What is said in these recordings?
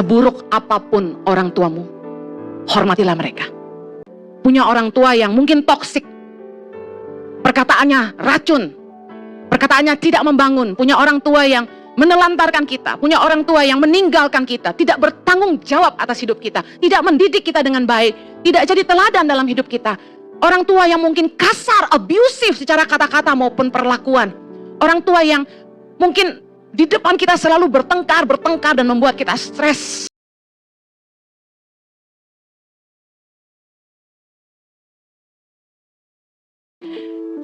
Seburuk apapun orang tuamu, hormatilah mereka. Punya orang tua yang mungkin toksik, perkataannya racun, perkataannya tidak membangun. Punya orang tua yang menelantarkan kita, punya orang tua yang meninggalkan kita, tidak bertanggung jawab atas hidup kita, tidak mendidik kita dengan baik, tidak jadi teladan dalam hidup kita. Orang tua yang mungkin kasar, abusive secara kata-kata maupun perlakuan. Orang tua yang mungkin di depan kita selalu bertengkar dan membuat kita stres.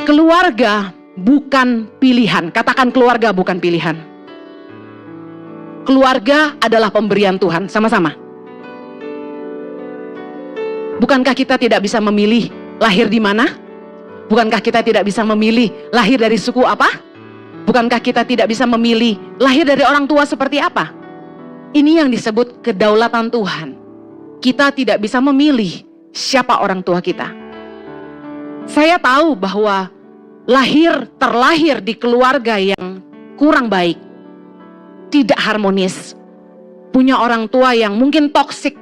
Keluarga bukan pilihan. Katakan keluarga bukan pilihan. Keluarga adalah pemberian Tuhan, sama-sama. Bukankah kita tidak bisa memilih lahir di mana? Bukankah kita tidak bisa memilih lahir dari suku apa? Bukankah kita tidak bisa memilih lahir dari orang tua seperti apa? Ini yang disebut kedaulatan Tuhan. Kita tidak bisa memilih siapa orang tua kita. Saya tahu bahwa terlahir di keluarga yang kurang baik, tidak harmonis, punya orang tua yang mungkin toksik,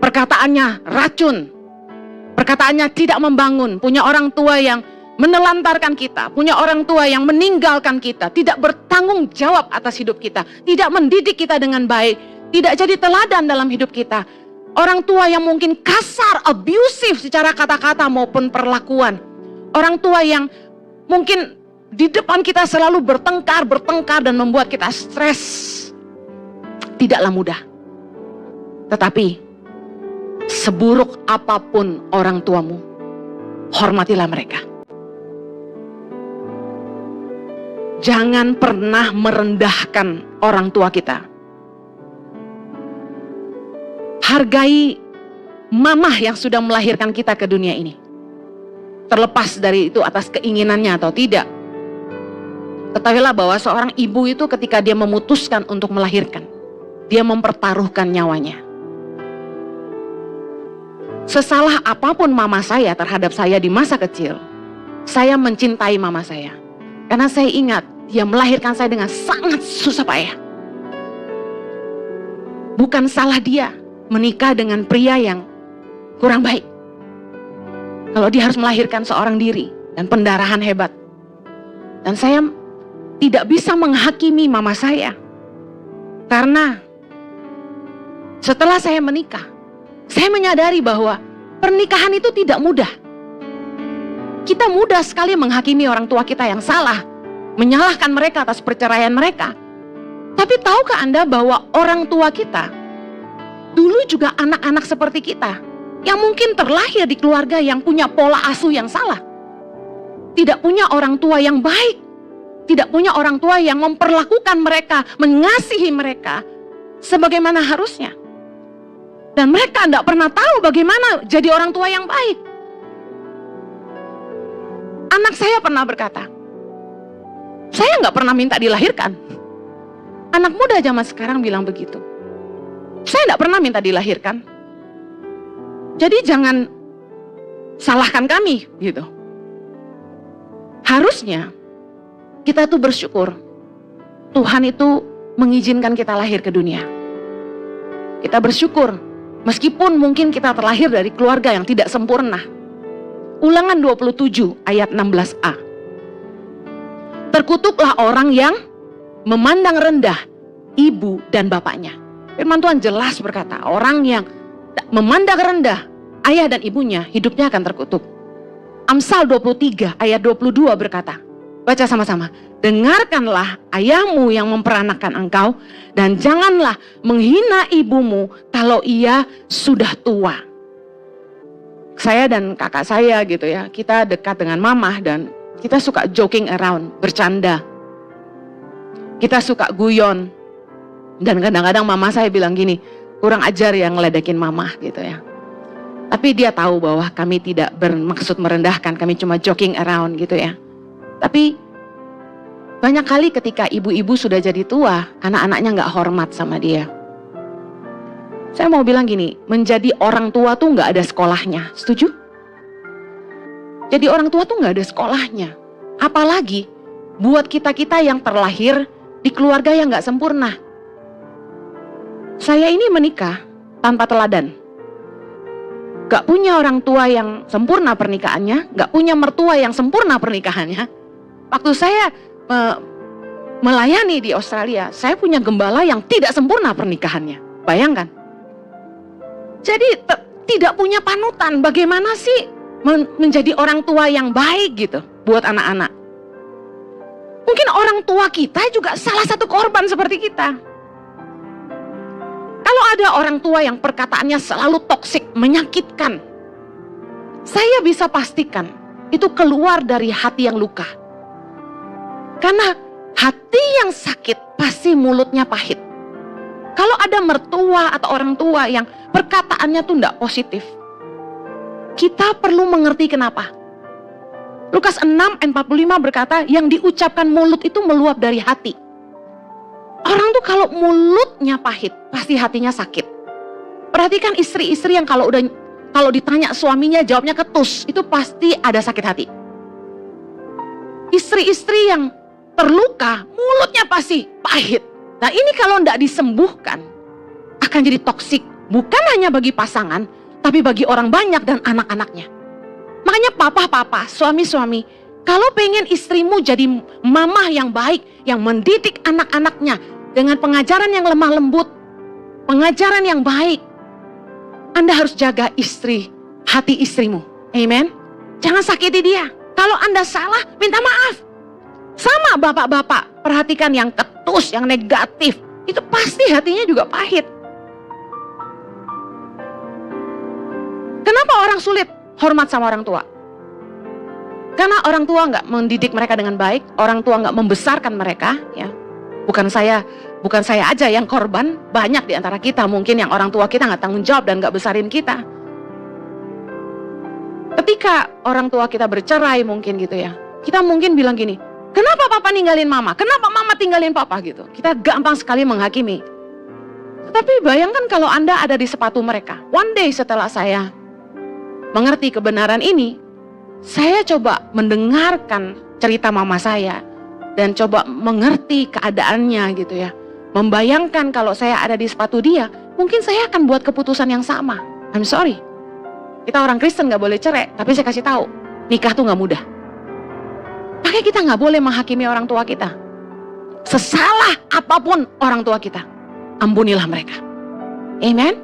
perkataannya racun, perkataannya tidak membangun, punya orang tua yang menelantarkan kita, punya orang tua yang meninggalkan kita, tidak bertanggung jawab atas hidup kita, tidak mendidik kita dengan baik, tidak jadi teladan dalam hidup kita. Orang tua yang mungkin kasar, abusive secara kata-kata maupun perlakuan. Orang tua yang mungkin di depan kita selalu bertengkar dan membuat kita stres. Tidaklah mudah. Tetapi seburuk apapun orang tuamu, hormatilah mereka. Jangan pernah merendahkan orang tua kita. Hargai mamah yang sudah melahirkan kita ke dunia ini. Terlepas dari itu atas keinginannya atau tidak. Ketahuilah bahwa seorang ibu itu ketika dia memutuskan untuk melahirkan, dia mempertaruhkan nyawanya. Sesalah apapun mama saya terhadap saya di masa kecil, saya mencintai mama saya. Karena saya ingat dia melahirkan saya dengan sangat susah payah. Bukan salah dia menikah dengan pria yang kurang baik. Kalau dia harus melahirkan seorang diri dan pendarahan hebat. Dan saya tidak bisa menghakimi mama saya. Karena setelah saya menikah, saya menyadari bahwa pernikahan itu tidak mudah. Kita mudah sekali menghakimi orang tua kita yang salah, menyalahkan mereka atas perceraian mereka. Tapi tahukah Anda bahwa orang tua kita dulu juga anak-anak seperti kita, yang mungkin terlahir di keluarga yang punya pola asuh yang salah, tidak punya orang tua yang baik, tidak punya orang tua yang memperlakukan mereka, mengasihi mereka sebagaimana harusnya. Dan mereka tidak pernah tahu bagaimana jadi orang tua yang baik. Anak saya pernah berkata, saya nggak pernah minta dilahirkan. Anak muda zaman sekarang bilang begitu. Saya nggak pernah minta dilahirkan. Jadi jangan salahkan kami, gitu. Harusnya kita tuh bersyukur Tuhan itu mengizinkan kita lahir ke dunia. Kita bersyukur meskipun mungkin kita terlahir dari keluarga yang tidak sempurna. Ulangan 27 ayat 16a. Terkutuklah orang yang memandang rendah ibu dan bapaknya. Firman Tuhan jelas berkata, orang yang memandang rendah ayah dan ibunya, hidupnya akan terkutuk. Amsal 23 ayat 22 berkata, baca sama-sama. Dengarkanlah ayahmu yang memperanakan engkau, dan janganlah menghina ibumu kalau ia sudah tua. Saya dan kakak saya gitu ya, kita dekat dengan mamah dan kita suka joking around, bercanda. Kita suka guyon. Dan kadang-kadang mama saya bilang gini, kurang ajar yang ngeledekin mamah gitu ya. Tapi dia tahu bahwa kami tidak bermaksud merendahkan, kami cuma joking around gitu ya. Tapi banyak kali ketika ibu-ibu sudah jadi tua, anak-anaknya gak hormat sama dia. Saya mau bilang gini, menjadi orang tua tuh gak ada sekolahnya, setuju? Jadi orang tua tuh gak ada sekolahnya. Apalagi buat kita-kita yang terlahir di keluarga yang gak sempurna. Saya ini menikah tanpa teladan. Gak punya orang tua yang sempurna pernikahannya, gak punya mertua yang sempurna pernikahannya. Waktu saya melayani di Australia, saya punya gembala yang tidak sempurna pernikahannya. Bayangkan. Jadi tidak punya panutan. Bagaimana sih menjadi orang tua yang baik gitu buat anak-anak. Mungkin orang tua kita juga salah satu korban seperti kita. Kalau ada orang tua yang perkataannya selalu toksik, menyakitkan, saya bisa pastikan itu keluar dari hati yang luka. Karena hati yang sakit pasti mulutnya pahit. Kalau ada mertua atau orang tua yang perkataannya tuh enggak positif, kita perlu mengerti kenapa. Lukas 6:45 berkata, yang diucapkan mulut itu meluap dari hati. Orang tuh kalau mulutnya pahit, pasti hatinya sakit. Perhatikan istri-istri yang kalau ditanya suaminya jawabnya ketus, itu pasti ada sakit hati. Istri-istri yang terluka, mulutnya pasti pahit. Nah ini kalau tidak disembuhkan, akan jadi toksik. Bukan hanya bagi pasangan, tapi bagi orang banyak dan anak-anaknya. Makanya papa-papa, suami-suami, kalau pengen istrimu jadi mamah yang baik, yang mendidik anak-anaknya dengan pengajaran yang lemah lembut, pengajaran yang baik, Anda harus jaga hati istrimu. Amen. Jangan sakiti dia. Kalau Anda salah, minta maaf. Sama bapak-bapak, perhatikan yang ketus, yang negatif, itu pasti hatinya juga pahit. Kenapa orang sulit hormat sama orang tua? Karena orang tua nggak mendidik mereka dengan baik, orang tua nggak membesarkan mereka, ya. Bukan saya aja yang korban, banyak di antara kita mungkin yang orang tua kita nggak tanggung jawab dan nggak besarin kita. Ketika orang tua kita bercerai mungkin gitu ya, kita mungkin bilang gini, kenapa papa ninggalin mama? Kenapa mama tinggalin papa gitu? Kita gampang sekali menghakimi. Tetapi bayangkan kalau Anda ada di sepatu mereka. One day setelah saya mengerti kebenaran ini, saya coba mendengarkan cerita mama saya dan coba mengerti keadaannya gitu ya. Membayangkan kalau saya ada di sepatu dia, mungkin saya akan buat keputusan yang sama. I'm sorry. Kita orang Kristen gak boleh cerai, tapi saya kasih tahu, nikah tuh gak mudah. Makanya kita gak boleh menghakimi orang tua kita. Sesalah apapun orang tua kita, ampunilah mereka. Amen.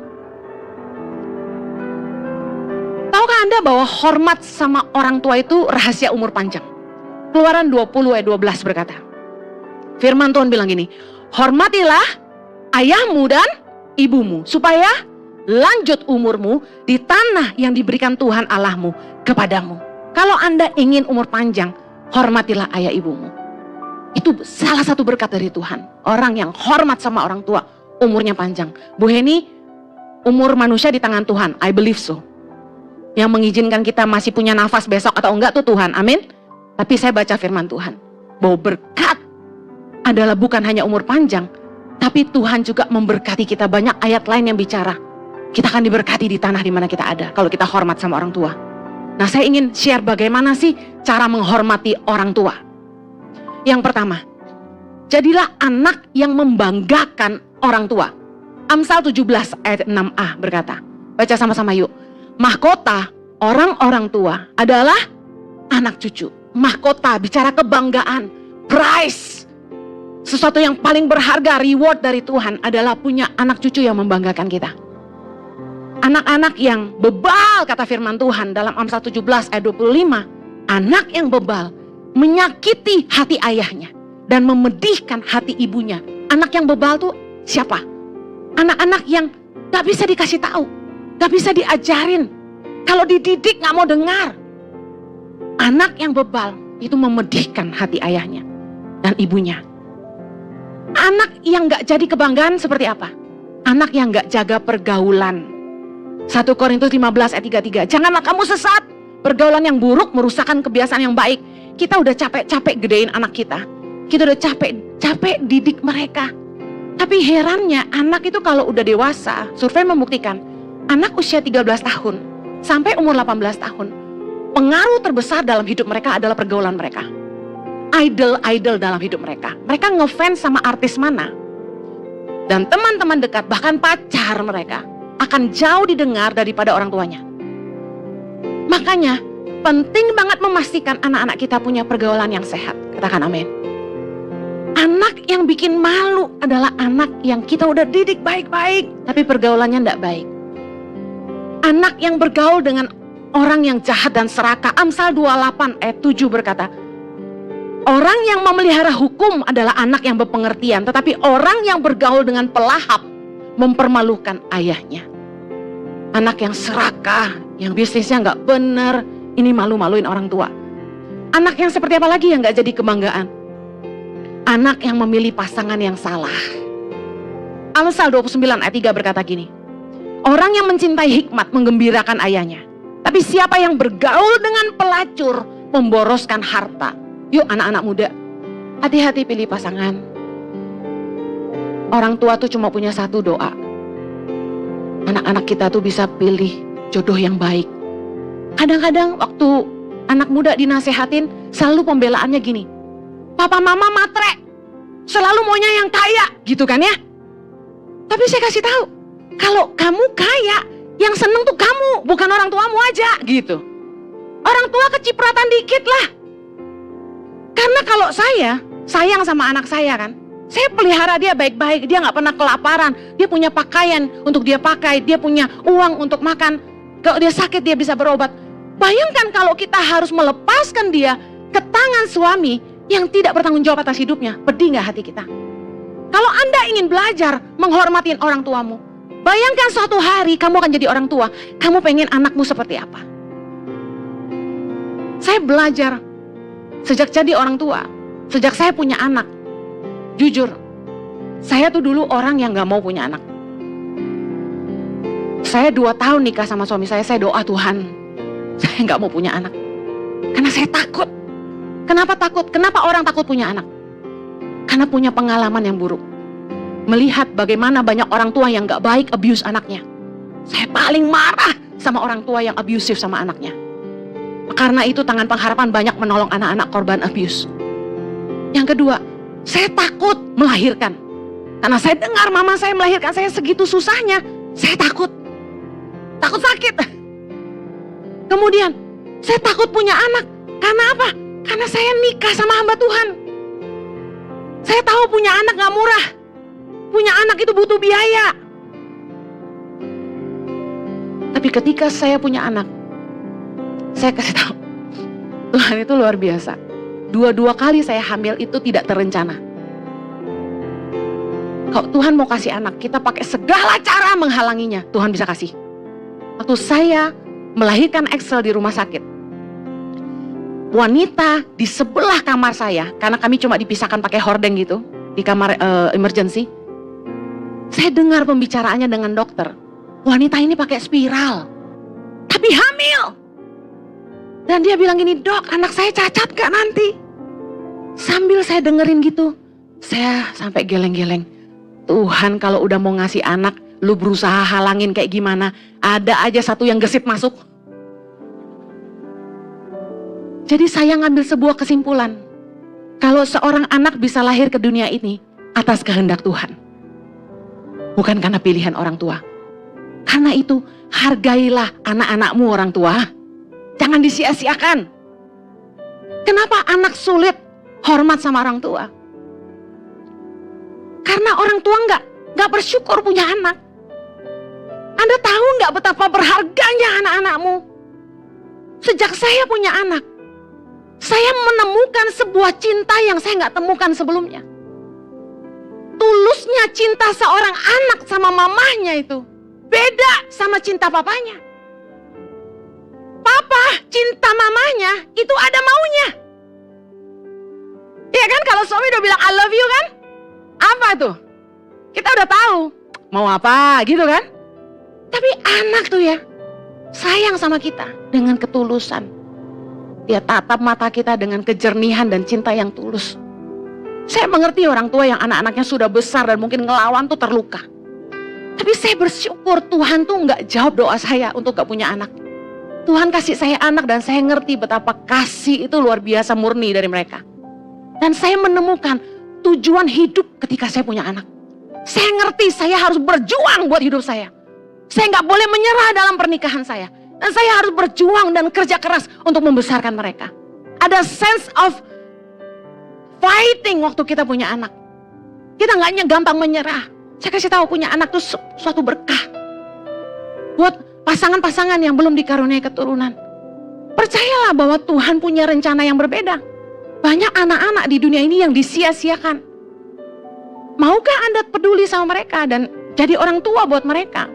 Tahukah Anda bahwa hormat sama orang tua itu rahasia umur panjang? Keluaran 20:12 berkata, firman Tuhan bilang gini, hormatilah ayahmu dan ibumu, supaya lanjut umurmu di tanah yang diberikan Tuhan Allahmu kepadamu. Kalau Anda ingin umur panjang, hormatilah ayah ibumu. Itu salah satu berkat dari Tuhan. Orang yang hormat sama orang tua, umurnya panjang. Bu Heni, umur manusia di tangan Tuhan, I believe so. Yang mengizinkan kita masih punya nafas besok atau enggak tuh Tuhan, amin. Tapi saya baca firman Tuhan, bahwa berkat adalah bukan hanya umur panjang, tapi Tuhan juga memberkati kita. Banyak ayat lain yang bicara, kita akan diberkati di tanah di mana kita ada, kalau kita hormat sama orang tua. Nah saya ingin share bagaimana sih cara menghormati orang tua. Yang pertama, jadilah anak yang membanggakan orang tua. Amsal 17 ayat 6a berkata, baca sama-sama yuk. Mahkota orang-orang tua adalah anak cucu. Mahkota bicara kebanggaan, prize. Sesuatu yang paling berharga, reward dari Tuhan adalah punya anak cucu yang membanggakan kita. Anak-anak yang bebal, kata firman Tuhan dalam Amsal 17 ayat 25. Anak yang bebal menyakiti hati ayahnya dan memedihkan hati ibunya. Anak yang bebal tuh siapa? Anak-anak yang gak bisa dikasih tahu, gak bisa diajarin. Kalau dididik gak mau dengar. Anak yang bebal itu memedihkan hati ayahnya dan ibunya. Anak yang gak jadi kebanggaan seperti apa? Anak yang gak jaga pergaulan. 1 Korintus 15 ayat 33. Janganlah kamu sesat. Pergaulan yang buruk merusakkan kebiasaan yang baik. Kita udah capek-capek gedein anak kita. Kita udah capek-capek didik mereka. Tapi herannya anak itu kalau udah dewasa, survei membuktikan anak usia 13 tahun sampai umur 18 tahun, pengaruh terbesar dalam hidup mereka adalah pergaulan mereka. Idol dalam hidup mereka. Mereka ngefans sama artis mana? dan teman-teman dekat, bahkan pacar mereka akan jauh didengar daripada orang tuanya. Makanya penting banget memastikan anak-anak kita punya pergaulan yang sehat. Katakan amin. Anak yang bikin malu adalah anak yang kita udah didik baik-baik, tapi pergaulannya tidak baik. Anak yang bergaul dengan orang yang jahat dan serakah. Amsal 28 ayat 7 berkata, orang yang memelihara hukum adalah anak yang berpengertian, tetapi orang yang bergaul dengan pelahap mempermalukan ayahnya. Anak yang serakah, yang bisnisnya nggak bener, ini malu-maluin orang tua. Anak yang seperti apa lagi yang nggak jadi kebanggaan? Anak yang memilih pasangan yang salah. Amsal 29 ayat 3 berkata gini, orang yang mencintai hikmat menggembirakan ayahnya, tapi siapa yang bergaul dengan pelacur memboroskan harta. Yuk anak-anak muda, hati-hati pilih pasangan. Orang tua tuh cuma punya satu doa. Anak-anak kita tuh bisa pilih jodoh yang baik. Kadang-kadang waktu anak muda dinasehatin, selalu pembelaannya gini, papa mama matre, selalu maunya yang kaya, gitu kan ya. Tapi saya kasih tahu, kalau kamu kaya, yang seneng tuh kamu, bukan orang tuamu aja, gitu. Orang tua kecipratan dikit lah. Karena kalau saya sayang sama anak saya kan, saya pelihara dia baik-baik, dia gak pernah kelaparan, dia punya pakaian untuk dia pakai, dia punya uang untuk makan, kalau dia sakit dia bisa berobat. Bayangkan kalau kita harus melepaskan dia ke tangan suami yang tidak bertanggung jawab atas hidupnya, pedih gak hati kita? Kalau Anda ingin belajar menghormatin orang tuamu, bayangkan suatu hari kamu akan jadi orang tua, kamu pengen anakmu seperti apa? Saya belajar sejak jadi orang tua, sejak saya punya anak. Jujur, saya tuh dulu orang yang gak mau punya anak. Saya 2 tahun nikah sama suami saya doa Tuhan, saya gak mau punya anak. Karena saya takut. Kenapa takut? Kenapa orang takut punya anak? Karena punya pengalaman yang buruk. Melihat bagaimana banyak orang tua yang gak baik abuse anaknya. Saya paling marah sama orang tua yang abusive sama anaknya. Karena itu Tangan Pengharapan banyak menolong anak-anak korban abuse. Yang kedua, saya takut melahirkan. Karena saya dengar mama saya melahirkan saya segitu susahnya. Saya takut. Takut sakit. Kemudian, saya takut punya anak. Karena apa? Karena saya nikah sama hamba Tuhan. Saya tahu punya anak gak murah. Punya anak itu butuh biaya. Tapi ketika saya punya anak, saya kasih tahu, Tuhan itu luar biasa. 2 kali saya hamil itu tidak terencana. Kalau Tuhan mau kasih anak, kita pakai segala cara menghalanginya, Tuhan bisa kasih. Waktu saya melahirkan Axel di rumah sakit, wanita di sebelah kamar saya, karena kami cuma dipisahkan pakai hordeng gitu, di kamar emergency, saya dengar pembicaraannya dengan dokter. Wanita ini pakai spiral, tapi hamil. Dan dia bilang gini, dok, anak saya cacat gak nanti? Sambil saya dengerin gitu, saya sampai geleng-geleng. Tuhan, kalau udah mau ngasih anak, lu berusaha halangin kayak gimana, ada aja satu yang gesit masuk. Jadi saya ngambil sebuah kesimpulan, kalau seorang anak bisa lahir ke dunia ini atas kehendak Tuhan, bukan karena pilihan orang tua. Karena itu hargailah anak-anakmu orang tua. Jangan disia-siakan. Kenapa anak sulit hormat sama orang tua? Karena orang tua nggak bersyukur punya anak. Anda tahu nggak betapa berharganya anak-anakmu? Sejak saya punya anak, saya menemukan sebuah cinta yang saya nggak temukan sebelumnya. Tulusnya cinta seorang anak sama mamahnya itu beda sama cinta papanya. Papa cinta mamanya itu ada maunya. Iya kan, kalau suami udah bilang I love you kan, apa tuh? Kita udah tahu mau apa gitu kan. Tapi anak tuh ya sayang sama kita dengan ketulusan. Dia tatap mata kita dengan kejernihan dan cinta yang tulus. Saya mengerti orang tua yang anak-anaknya sudah besar dan mungkin ngelawan tuh terluka. Tapi saya bersyukur Tuhan tuh gak jawab doa saya untuk gak punya anak. Tuhan kasih saya anak dan saya ngerti betapa kasih itu luar biasa murni dari mereka. Dan saya menemukan tujuan hidup ketika saya punya anak. Saya ngerti saya harus berjuang buat hidup saya. Saya nggak boleh menyerah dalam pernikahan saya. Dan saya harus berjuang dan kerja keras untuk membesarkan mereka. Ada sense of fighting waktu kita punya anak. Kita nggak gampang menyerah. Saya kasih tahu punya anak itu suatu berkah. Buat pasangan-pasangan yang belum dikaruniai keturunan. Percayalah bahwa Tuhan punya rencana yang berbeda. Banyak anak-anak di dunia ini yang disia-siakan. Maukah Anda peduli sama mereka dan jadi orang tua buat mereka?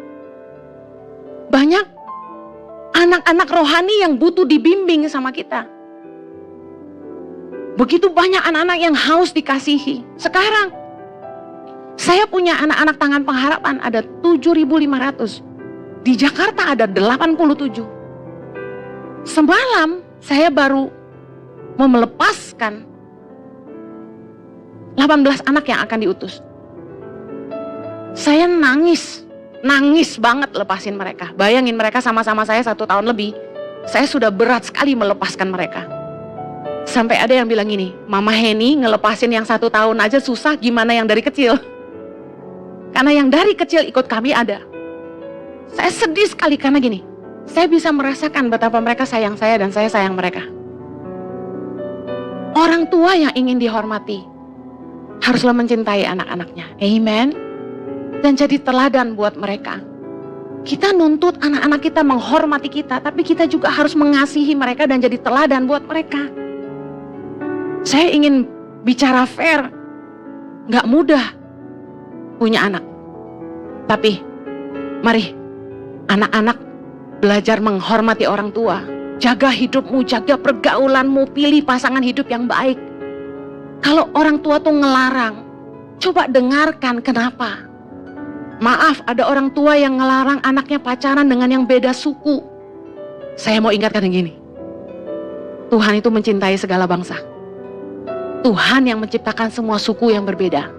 Banyak anak-anak rohani yang butuh dibimbing sama kita. Begitu banyak anak-anak yang haus dikasihi. Sekarang, saya punya anak-anak Tangan Pengharapan ada 7.500. Di Jakarta ada 87. Semalam saya baru mau melepaskan 18 anak yang akan diutus. Saya nangis banget lepasin mereka. Bayangin mereka sama-sama saya 1 tahun lebih. Saya sudah berat sekali melepaskan mereka. Sampai ada yang bilang gini, Mama Heni ngelepasin yang 1 tahun aja susah, gimana yang dari kecil? Karena yang dari kecil ikut kami ada. Saya sedih sekali karena gini, saya bisa merasakan betapa mereka sayang saya dan saya sayang mereka. Orang tua yang ingin dihormati haruslah mencintai anak-anaknya. Amen. Dan jadi teladan buat mereka. Kita nuntut anak-anak kita menghormati kita, tapi kita juga harus mengasihi mereka dan jadi teladan buat mereka. Saya ingin bicara fair. Gak mudah punya anak. Tapi mari anak-anak belajar menghormati orang tua. Jaga hidupmu, jaga pergaulanmu, pilih pasangan hidup yang baik. Kalau orang tua tuh ngelarang, coba dengarkan kenapa. Maaf, ada orang tua yang ngelarang anaknya pacaran dengan yang beda suku. Saya mau ingatkan yang gini. Tuhan itu mencintai segala bangsa. Tuhan yang menciptakan semua suku yang berbeda.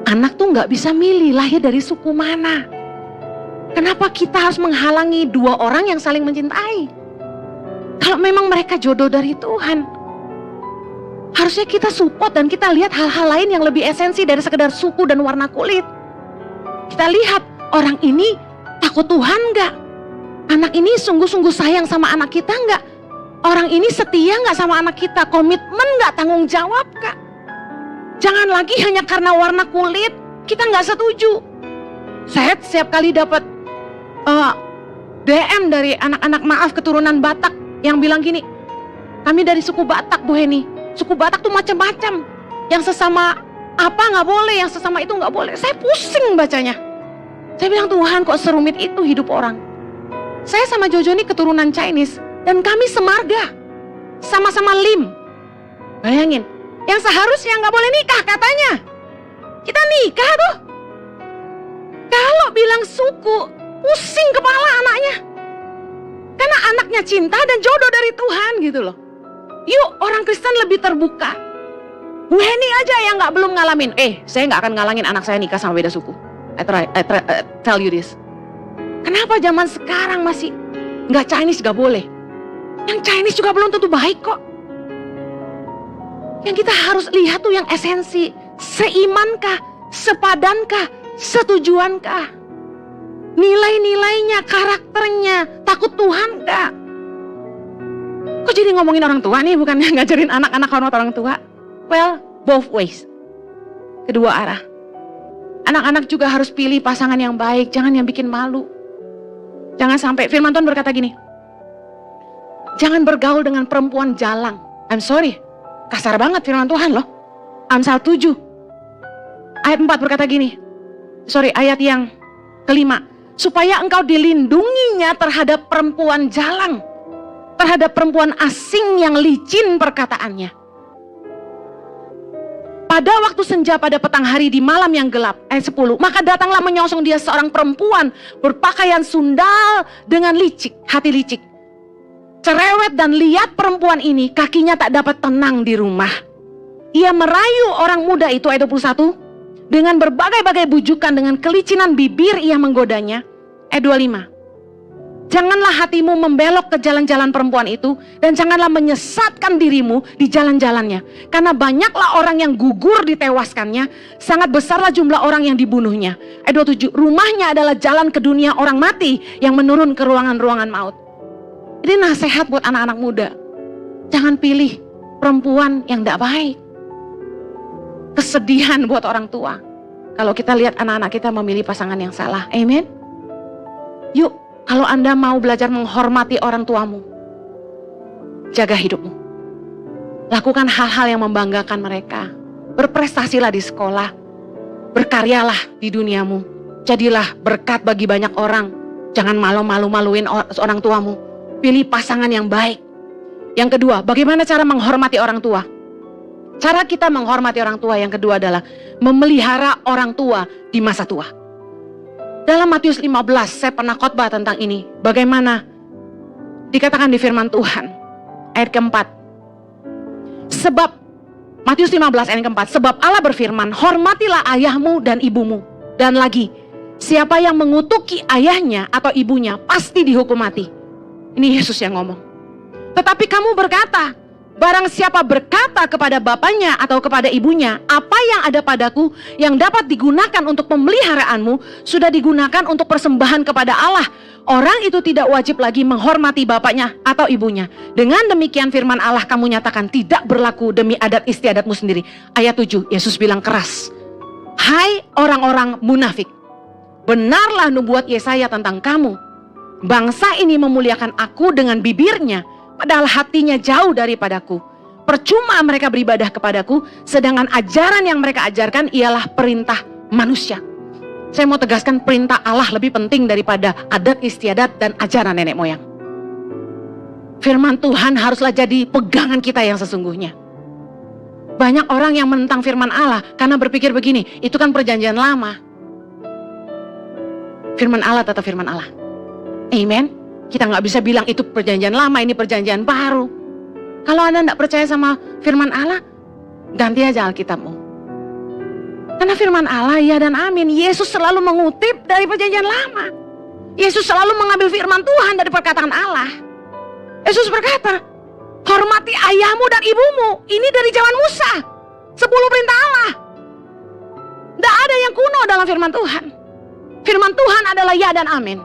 Anak tuh gak bisa milih lahir dari suku mana. Kenapa kita harus menghalangi 2 orang yang saling mencintai? Kalau memang mereka jodoh dari Tuhan, harusnya kita support dan kita lihat hal-hal lain yang lebih esensi dari sekedar suku dan warna kulit. Kita lihat orang ini takut Tuhan gak? Anak ini sungguh-sungguh sayang sama anak kita gak? Orang ini setia gak sama anak kita? Komitmen gak? Tanggung jawab gak? Jangan lagi hanya karena warna kulit kita gak setuju. Saya setiap kali dapat DM dari anak-anak maaf keturunan Batak yang bilang gini, kami dari suku Batak Bu Heni. Suku Batak tuh macam-macam. Yang sesama apa gak boleh, yang sesama itu gak boleh. Saya pusing bacanya. Saya bilang Tuhan kok serumit itu hidup orang. Saya sama Jojo ini keturunan Chinese. Dan kami semarga, sama-sama Lim. Bayangin, yang seharusnya nggak boleh nikah katanya, kita nikah tuh. Kalau bilang suku, pusing kepala anaknya. Karena anaknya cinta dan jodoh dari Tuhan gitu loh. Yuk orang Kristen lebih terbuka. Bu Heni aja yang nggak belum ngalamin. Saya nggak akan ngalangin anak saya nikah sama beda suku. I tell you this. Kenapa zaman sekarang masih nggak Chinese nggak boleh? Yang Chinese juga belum tentu baik kok. Yang kita harus lihat tuh yang esensi. Seimankah? Sepadankah? Setujuankah? Nilai-nilainya, karakternya, takut Tuhan gak? Kok jadi ngomongin orang tua nih, bukannya ngajarin anak-anak hormat orang tua? Well, both ways. Kedua arah. Anak-anak juga harus pilih pasangan yang baik, jangan yang bikin malu. Jangan sampai, firman Tuhan berkata gini, jangan bergaul dengan perempuan jalang. I'm sorry, kasar banget firman Tuhan loh. Amsal 7 ayat 4 berkata gini, ayat yang kelima, supaya engkau dilindunginya terhadap perempuan jalang, terhadap perempuan asing yang licin perkataannya. Pada waktu senja pada petang hari di malam yang gelap, ayat 10, maka datanglah menyongsong dia seorang perempuan berpakaian sundal dengan licik, hati licik. Cerewet dan lihat perempuan ini, kakinya tak dapat tenang di rumah. Ia merayu orang muda itu, ayat 21, dengan berbagai-bagai bujukan, dengan kelicinan bibir ia menggodanya. Ayat 25. Janganlah hatimu membelok ke jalan-jalan perempuan itu, dan janganlah menyesatkan dirimu di jalan-jalannya. Karena banyaklah orang yang gugur ditewaskannya, sangat besarlah jumlah orang yang dibunuhnya. Ayat 27, rumahnya adalah jalan ke dunia orang mati yang menurun ke ruangan-ruangan maut. Ini nasihat buat anak-anak muda. Jangan pilih perempuan yang tidak baik. Kesedihan buat orang tua kalau kita lihat anak-anak kita memilih pasangan yang salah. Amin. Yuk, kalau Anda mau belajar menghormati orang tuamu, jaga hidupmu. Lakukan hal-hal yang membanggakan mereka. Berprestasilah di sekolah. Berkaryalah di duniamu. Jadilah berkat bagi banyak orang. Jangan malu-maluin orang tuamu. Pilih pasangan yang baik. Yang kedua, bagaimana cara menghormati orang tua? Cara kita menghormati orang tua yang kedua adalah memelihara orang tua di masa tua. Dalam Matius 15, saya pernah khotbah tentang ini. Bagaimana dikatakan di firman Tuhan, ayat keempat. Sebab, Matius 15 ayat keempat, sebab Allah berfirman, hormatilah ayahmu dan ibumu. Dan lagi, siapa yang mengutuki ayahnya atau ibunya pasti dihukum mati. Ini Yesus yang ngomong. Tetapi kamu berkata, barang siapa berkata kepada bapaknya atau kepada ibunya, apa yang ada padaku yang dapat digunakan untuk pemeliharaanmu sudah digunakan untuk persembahan kepada Allah. Orang itu tidak wajib lagi menghormati bapaknya atau ibunya. Dengan demikian firman Allah kamu nyatakan tidak berlaku demi adat istiadatmu sendiri. Ayat 7, Yesus bilang keras, hai orang-orang munafik, benarlah nubuat Yesaya tentang kamu. Bangsa ini memuliakan aku dengan bibirnya, padahal hatinya jauh daripadaku. Percuma mereka beribadah kepadaku, sedangkan ajaran yang mereka ajarkan ialah perintah manusia. Saya mau tegaskan, perintah Allah lebih penting daripada adat istiadat dan ajaran nenek moyang. Firman Tuhan haruslah jadi pegangan kita yang sesungguhnya. Banyak orang yang menentang firman Allah karena berpikir begini, itu kan perjanjian lama. Firman Allah tetap firman Allah. Amen. Kita nggak bisa bilang itu perjanjian lama, ini perjanjian baru. Kalau Anda nggak percaya sama firman Allah, ganti aja Alkitabmu. Karena firman Allah ya dan amin. Yesus selalu mengutip dari perjanjian lama. Yesus selalu mengambil firman Tuhan dari perkataan Allah. Yesus berkata, hormati ayahmu dan ibumu. Ini dari zaman Musa. 10 perintah Allah. Tidak ada yang kuno dalam firman Tuhan. Firman Tuhan adalah ya dan amin.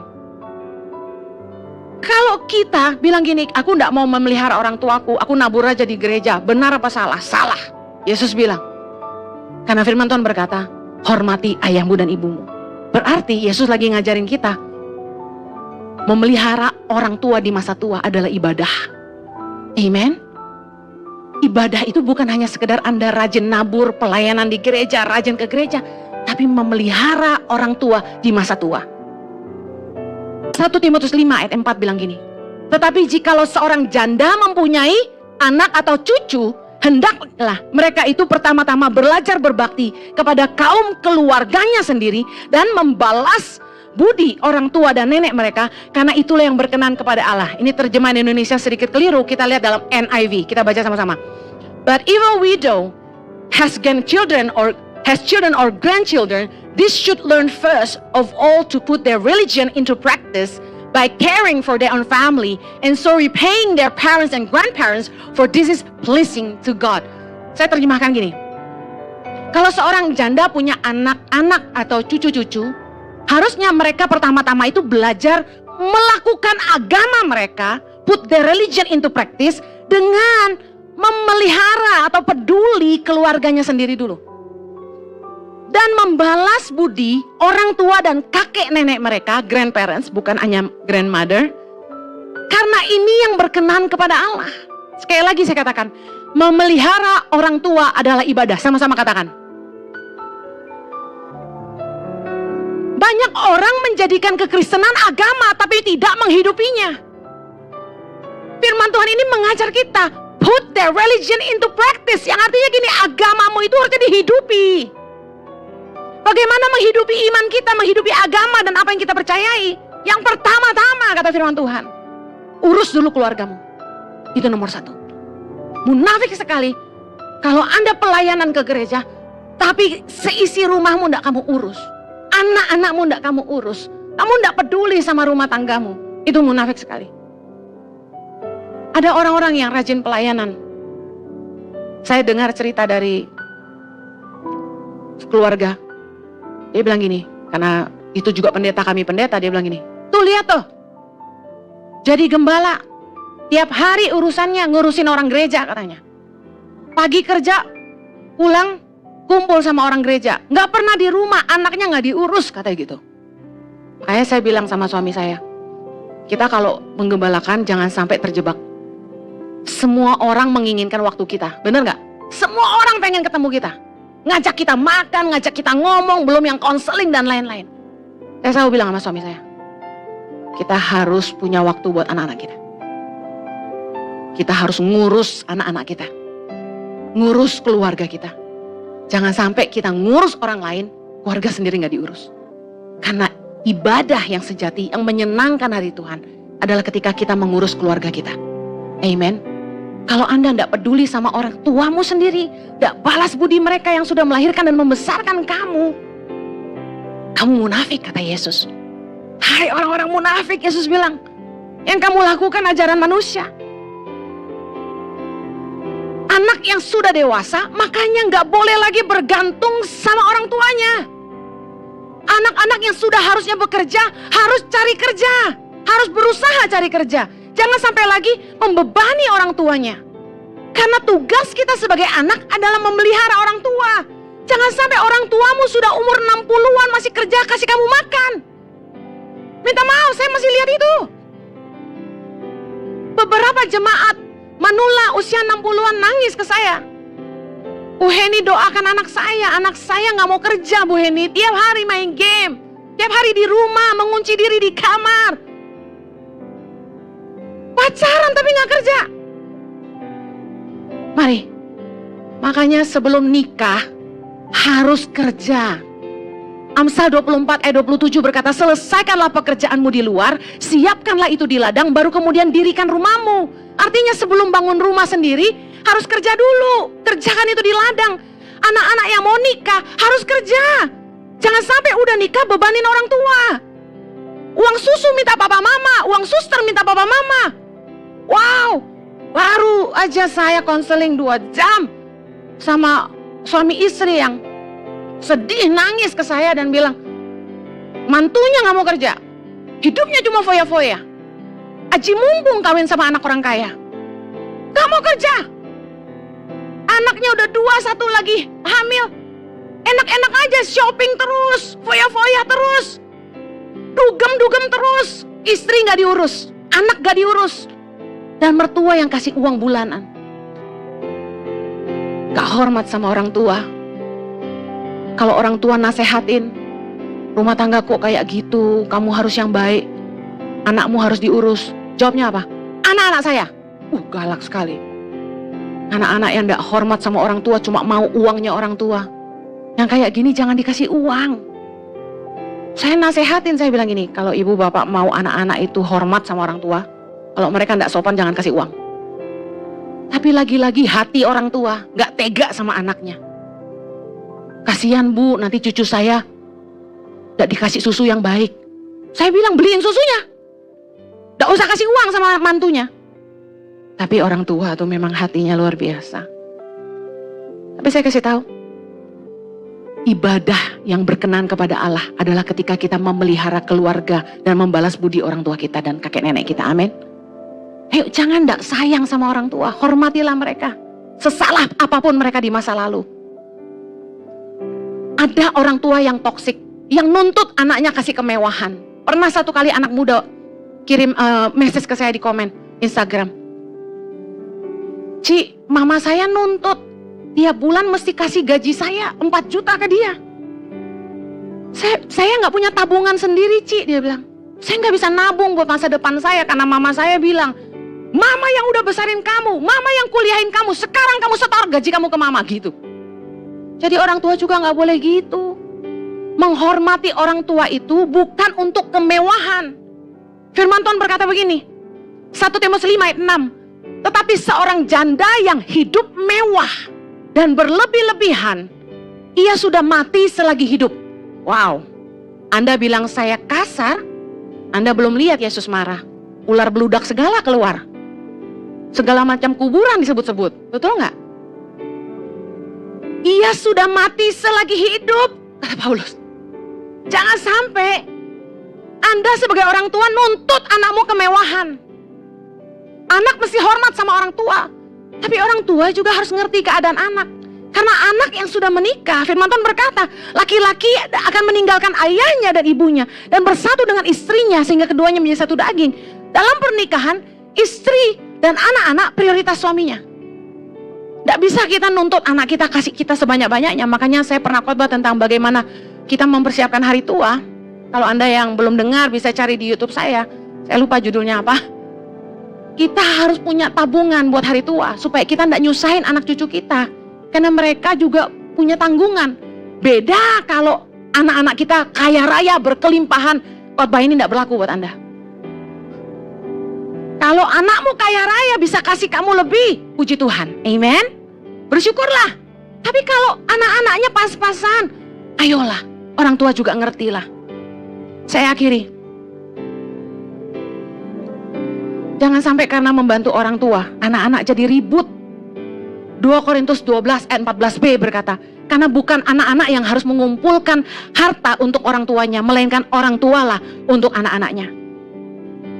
Kalau kita bilang gini, aku tidak mau memelihara orang tuaku, aku nabur aja di gereja, benar apa salah? Salah. Yesus bilang, karena firman Tuhan berkata, hormati ayahmu dan ibumu. Berarti Yesus lagi ngajarin kita, memelihara orang tua di masa tua adalah ibadah. Amen. Ibadah itu bukan hanya sekedar Anda rajin nabur, pelayanan di gereja, rajin ke gereja, tapi memelihara orang tua di masa tua. 1 Timotius 5 ayat 4 bilang gini, tetapi jikalau seorang janda mempunyai anak atau cucu, hendaklah mereka itu pertama-tama belajar berbakti kepada kaum keluarganya sendiri dan membalas budi orang tua dan nenek mereka, karena itulah yang berkenan kepada Allah. Ini terjemahan Indonesia sedikit keliru, kita lihat dalam NIV, kita baca sama-sama. But if a widow has grandchildren or grandchildren, this should learn first of all to put their religion into practice by caring for their own family and so repaying their parents and grandparents, for this is pleasing to God. Saya terjemahkan gini. Kalau seorang janda punya anak-anak atau cucu-cucu, harusnya mereka pertama-tama itu belajar melakukan agama mereka, put their religion into practice, dengan memelihara atau peduli keluarganya sendiri dulu. Dan membalas budi orang tua dan kakek nenek mereka, grandparents, bukan hanya grandmother. Karena ini yang berkenan kepada Allah. Sekali lagi saya katakan, memelihara orang tua adalah ibadah. Sama-sama katakan. Banyak orang menjadikan kekristenan agama tapi tidak menghidupinya. Firman Tuhan ini mengajar kita, put their religion into practice. Yang artinya gini, agamamu itu harusnya dihidupi. Bagaimana menghidupi iman kita, menghidupi agama dan apa yang kita percayai? Yang pertama-tama kata firman Tuhan, urus dulu keluargamu. Itu nomor 1. Munafik sekali kalau Anda pelayanan ke gereja, tapi seisi rumahmu tidak kamu urus. Anak-anakmu tidak kamu urus. Kamu tidak peduli sama rumah tanggamu. Itu munafik sekali. Ada orang-orang yang rajin pelayanan. Saya dengar cerita dari keluarga. Dia bilang gini, karena itu juga pendeta kami pendeta, dia bilang gini, tuh lihat tuh, jadi gembala, tiap hari urusannya ngurusin orang gereja katanya. Pagi kerja, pulang, kumpul sama orang gereja, nggak pernah di rumah, anaknya nggak diurus katanya gitu. Makanya saya bilang sama suami saya, kita kalau menggembalakan jangan sampai terjebak. Semua orang menginginkan waktu kita, bener nggak? Semua orang pengen ketemu kita, ngajak kita makan, ngajak kita ngomong, belum yang konseling dan lain-lain. Saya selalu bilang sama suami saya, kita harus punya waktu buat anak-anak kita. Kita harus ngurus anak-anak kita, ngurus keluarga kita. Jangan sampai kita ngurus orang lain, keluarga sendiri nggak diurus. Karena ibadah yang sejati, yang menyenangkan hati Tuhan adalah ketika kita mengurus keluarga kita. Amen. Kalau Anda tidak peduli sama orang tuamu sendiri, tidak balas budi mereka yang sudah melahirkan dan membesarkan kamu, kamu munafik, kata Yesus. Hai orang-orang munafik, Yesus bilang, yang kamu lakukan ajaran manusia. Anak yang sudah dewasa, makanya nggak boleh lagi bergantung sama orang tuanya. Anak-anak yang sudah harusnya bekerja, harus cari kerja, harus berusaha cari kerja. Jangan sampai lagi membebani orang tuanya. Karena tugas kita sebagai anak adalah memelihara orang tua. Jangan sampai orang tuamu sudah umur 60-an masih kerja kasih kamu makan. Minta maaf, saya masih lihat itu. Beberapa jemaat manula usia 60-an nangis ke saya. Bu Heni, doakan anak saya nggak mau kerja Bu Heni. Tiap hari main game, tiap hari di rumah, mengunci diri di kamar. Pacaran tapi nggak kerja. Mari, makanya sebelum nikah harus kerja. Amsal 24 ayat 27 berkata, selesaikanlah pekerjaanmu di luar, siapkanlah itu di ladang, baru kemudian dirikan rumahmu. Artinya sebelum bangun rumah sendiri, harus kerja dulu. Kerjakan itu di ladang. Anak-anak yang mau nikah harus kerja. Jangan sampai udah nikah bebanin orang tua. Uang susu minta papa mama, uang suster minta papa mama. Wow, baru aja saya konseling 2 jam sama suami istri yang sedih nangis ke saya dan bilang, mantunya gak mau kerja, hidupnya cuma foya-foya. Aji mumpung kawin sama anak orang kaya, gak mau kerja. Anaknya udah 2, 1 lagi hamil, enak-enak aja shopping terus, foya-foya terus, dugem-dugem terus. Istri gak diurus, anak gak diurus, dan mertua yang kasih uang bulanan. Gak hormat sama orang tua. Kalau orang tua nasehatin, rumah tangga kok kayak gitu, kamu harus yang baik, anakmu harus diurus. Jawabnya apa? Anak-anak saya. Galak sekali. Anak-anak yang gak hormat sama orang tua, cuma mau uangnya orang tua. Yang kayak gini jangan dikasih uang. Saya nasehatin, saya bilang gini, kalau ibu bapak mau anak-anak itu hormat sama orang tua, kalau mereka gak sopan jangan kasih uang. Tapi lagi-lagi hati orang tua gak tega sama anaknya. Kasihan bu, nanti cucu saya gak dikasih susu yang baik. Saya bilang beliin susunya, gak usah kasih uang sama mantunya. Tapi orang tua tuh memang hatinya luar biasa. Tapi saya kasih tahu, ibadah yang berkenan kepada Allah adalah ketika kita memelihara keluarga dan membalas budi orang tua kita dan kakek nenek kita. Amin. Ayo jangan gak sayang sama orang tua, hormatilah mereka. Sesalah apapun mereka di masa lalu. Ada orang tua yang toksik, yang nuntut anaknya kasih kemewahan. Pernah satu kali anak muda kirim message ke saya di komen Instagram. Ci, mama saya nuntut tiap bulan mesti kasih gaji saya 4 juta ke dia. Saya gak punya tabungan sendiri Ci, dia bilang. Saya gak bisa nabung buat masa depan saya karena mama saya bilang, mama yang udah besarin kamu, mama yang kuliahin kamu, sekarang kamu setor gaji kamu ke mama gitu. Jadi orang tua juga gak boleh gitu. Menghormati orang tua itu bukan untuk kemewahan. Firman Tuhan berkata begini, 1 Timotius 5 ayat 6, tetapi seorang janda yang hidup mewah dan berlebih-lebihan, ia sudah mati selagi hidup. Wow, Anda bilang saya kasar, Anda belum lihat Yesus marah. ular beludak segala keluar. Segala macam kuburan disebut-sebut. Betul nggak? Ia sudah mati selagi hidup, kata Paulus. Jangan sampai Anda sebagai orang tua nuntut anakmu kemewahan. Anak mesti hormat sama orang tua. Tapi orang tua juga harus ngerti keadaan anak. Karena anak yang sudah menikah, firman Tuhan berkata, laki-laki akan meninggalkan ayahnya dan ibunya dan bersatu dengan istrinya sehingga keduanya menjadi satu daging. Dalam pernikahan, istri dan anak-anak prioritas suaminya. Tidak bisa kita nuntut anak kita kasih kita sebanyak-banyaknya. Makanya saya pernah khotbah tentang bagaimana kita mempersiapkan hari tua. Kalau Anda yang belum dengar bisa cari di YouTube saya lupa judulnya apa. Kita harus punya tabungan buat hari tua supaya kita tidak nyusahin anak cucu kita. Karena mereka juga punya tanggungan. Beda kalau anak-anak kita kaya raya berkelimpahan, khotbah ini tidak berlaku buat Anda. Kalau anakmu kaya raya bisa kasih kamu lebih, puji Tuhan, amen. Bersyukurlah. Tapi kalau anak-anaknya pas-pasan, ayolah, orang tua juga ngertilah. Saya akhiri. Jangan sampai karena membantu orang tua, anak-anak jadi ribut. 2 Korintus 12 ayat 14b berkata, karena bukan anak-anak yang harus mengumpulkan harta untuk orang tuanya, melainkan orang tualah untuk anak-anaknya.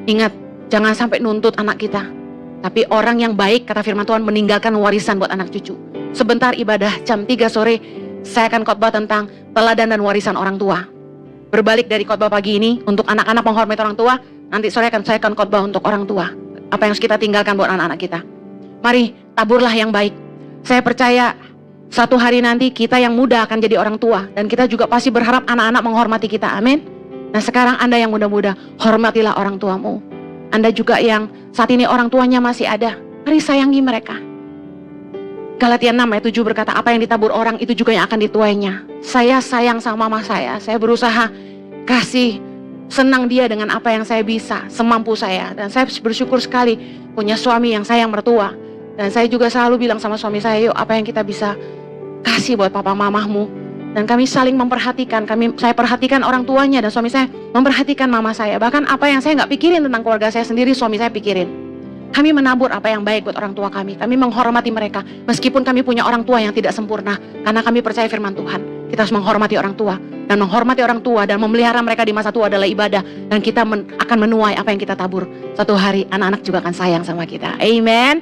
Ingat, jangan sampai nuntut anak kita. Tapi orang yang baik, kata firman Tuhan, meninggalkan warisan buat anak cucu. Sebentar ibadah jam 3 sore, saya akan khotbah tentang teladan dan warisan orang tua. Berbalik dari khotbah pagi ini, untuk anak-anak menghormati orang tua, nanti sore saya akan khotbah untuk orang tua. Apa yang harus kita tinggalkan buat anak-anak kita. Mari, taburlah yang baik. Saya percaya suatu hari nanti kita yang muda akan jadi orang tua. Dan kita juga pasti berharap anak-anak menghormati kita, amin. Nah sekarang Anda yang muda-muda, hormatilah orang tuamu. Anda juga yang saat ini orang tuanya masih ada, mari sayangi mereka. Galatia 6 ayat 7 berkata, apa yang ditabur orang itu juga yang akan dituainya. Saya sayang sama mama saya berusaha kasih senang dia dengan apa yang saya bisa, semampu saya. Dan saya bersyukur sekali punya suami yang sayang mertua. Dan saya juga selalu bilang sama suami saya, yuk apa yang kita bisa kasih buat papa mamahmu. Dan kami saling memperhatikan, saya perhatikan orang tuanya dan suami saya memperhatikan mama saya. Bahkan apa yang saya nggak pikirin tentang keluarga saya sendiri, suami saya pikirin. Kami menabur apa yang baik buat orang tua kami. Kami menghormati mereka, meskipun kami punya orang tua yang tidak sempurna. Karena kami percaya firman Tuhan, kita harus menghormati orang tua. Dan menghormati orang tua dan memelihara mereka di masa tua adalah ibadah. Dan kita akan menuai apa yang kita tabur. Suatu hari anak-anak juga akan sayang sama kita. Amen.